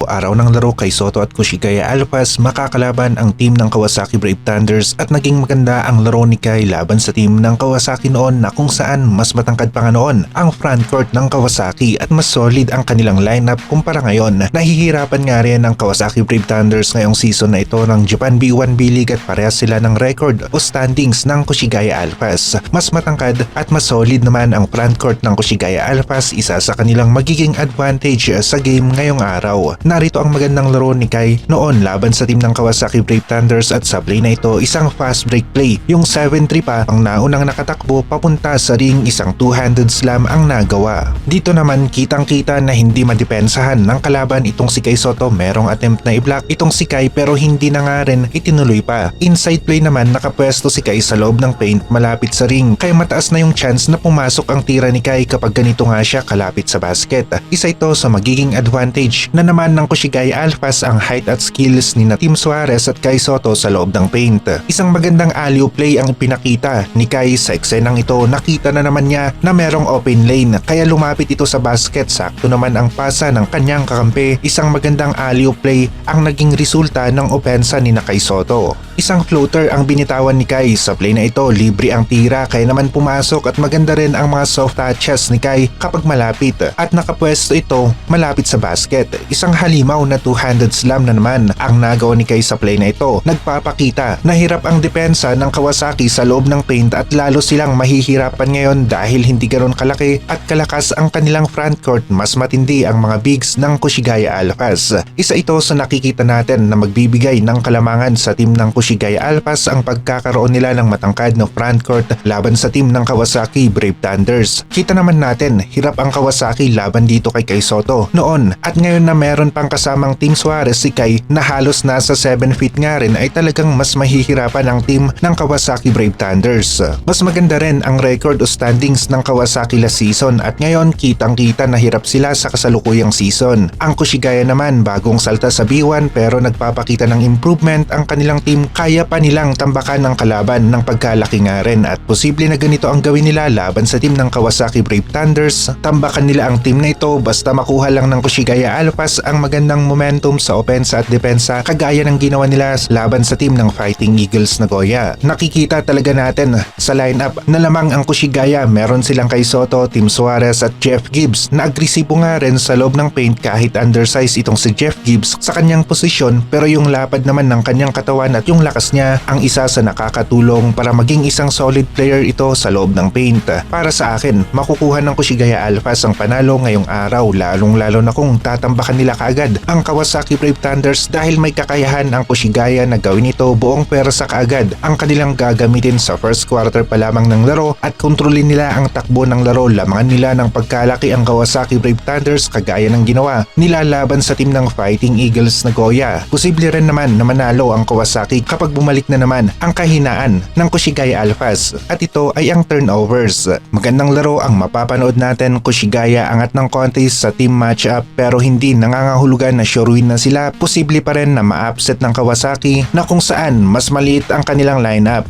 Araw ng laro kay Soto at Kushigaya Alphas, makakalaban ang team ng Kawasaki Brave Thunders at naging maganda ang laro ni Kai laban sa team ng Kawasaki noon na kung saan mas matangkad pa nga noon ang frontcourt ng Kawasaki at mas solid ang kanilang lineup kumpara ngayon. Nahihirapan nga rin ang Kawasaki Brave Thunders ngayong season na ito ng Japan B1 B-League at parehas sila ng record o standings ng Kushigaya Alphas. Mas matangkad at mas solid naman ang frontcourt ng Kushigaya Alphas, isa sa kanilang magiging advantage sa game ngayong araw. Narito ang magandang laro ni Kai noon laban sa team ng Kawasaki Brave Thunders at sa play na ito isang fast break play. Yung 7-3 pa ang naunang nakatakbo papunta sa ring, isang two-handed slam ang nagawa. Dito naman kitang-kita na hindi madepensahan ng kalaban itong si Kai Soto. Merong attempt na i-block itong si Kai pero hindi na nga rin itinuloy pa. Inside play naman nakapwesto si Kai sa loob ng paint malapit sa ring kaya mataas na yung chance na pumasok ang tira ni Kai kapag ganito nga siya kalapit sa basket. Isa ito sa magiging advantage na naman ng Kushigaya Alphas ang height at skills ni Tim Suarez at Kai Soto sa loob ng paint. Isang magandang alley-oop play ang pinakita ni Kai sa eksenang ito. Nakita na naman niya na merong open lane kaya lumapit ito sa basket. Sakto naman ang pasa ng kanyang kakampi. Isang magandang alley-oop play ang naging resulta ng opensa ni Kai Soto. Isang floater ang binitawan ni Kai sa play na ito. Libre ang tira kaya naman pumasok at maganda rin ang mga soft touches ni Kai kapag malapit at nakapwesto ito malapit sa basket. Isang halimaw na two-handed slam na naman ang nagawa ni Kai sa play na ito. Nagpapakita na hirap ang depensa ng Kawasaki sa loob ng paint at lalo silang mahihirapan ngayon dahil hindi ganoon kalaki at kalakas ang kanilang frontcourt. Mas matindi ang mga bigs ng Kushigaya Alphas. Isa ito sa nakikita natin na magbibigay ng kalamangan sa team ng Kushigaya Alphas ang pagkakaroon nila ng matangkad na frontcourt laban sa team ng Kawasaki Brave Thunders. Kita naman natin hirap ang Kawasaki laban dito kay Kai Soto noon at ngayon na meron pang kasamang Tim Suarez si Kai na halos nasa 7 feet nga rin ay talagang mas mahihirapan ang team ng Kawasaki Brave Thunders. Mas maganda rin ang record o standings ng Kawasaki last season at ngayon kitang-kita na hirap sila sa kasalukuyang season. Ang Kushigaya naman bagong salta sa B1 pero nagpapakita ng improvement ang kanilang team, kaya pa nilang tambakan ng kalaban ng pagkalaki nga rin at posible na ganito ang gawin nila laban sa team ng Kawasaki Brave Thunders. Tambakan nila ang team na ito basta makuha lang ng Kushigaya Alphas ang magandang momentum sa opensa at depensa kagaya ng ginawa nila laban sa team ng Fighting Eagles Nagoya. Nakikita talaga natin sa lineup na lamang ang Kushigaya, meron silang Kai Soto, Tim Suarez at Jeff Gibbs na agresibo nga rin sa loob ng paint kahit undersize itong si Jeff Gibbs sa kanyang posisyon pero yung lapad naman ng kanyang katawan at yung lakas niya ang isa sa nakakatulong para maging isang solid player ito sa loob ng paint. Para sa akin, makukuha ng Kushigaya Alphas ang panalo ngayong araw, lalong-lalo na kung tatambakan nila kaagad ang Kawasaki Brave Thunders dahil may kakayahan ang Kushigaya na gawin ito buong persa kaagad ang kanilang gagamitin sa first quarter pa lamang ng laro at kontrolin nila ang takbo ng laro. Lamangan nila ng pagkalaki ang Kawasaki Brave Thunders kagaya ng ginawa nila laban sa team ng Fighting Eagles Nagoya. Posible rin naman na manalo ang Kawasaki kapag bumalik na naman ang kahinaan ng Kushigaya Alphas at ito ay ang turnovers. Magandang laro ang mapapanood natin. Kushigaya angat ng konti sa team matchup pero hindi nangangahulugan na sure win na sila. Posible pa rin na ma-upset ng Kawasaki na kung saan mas maliit ang kanilang lineup.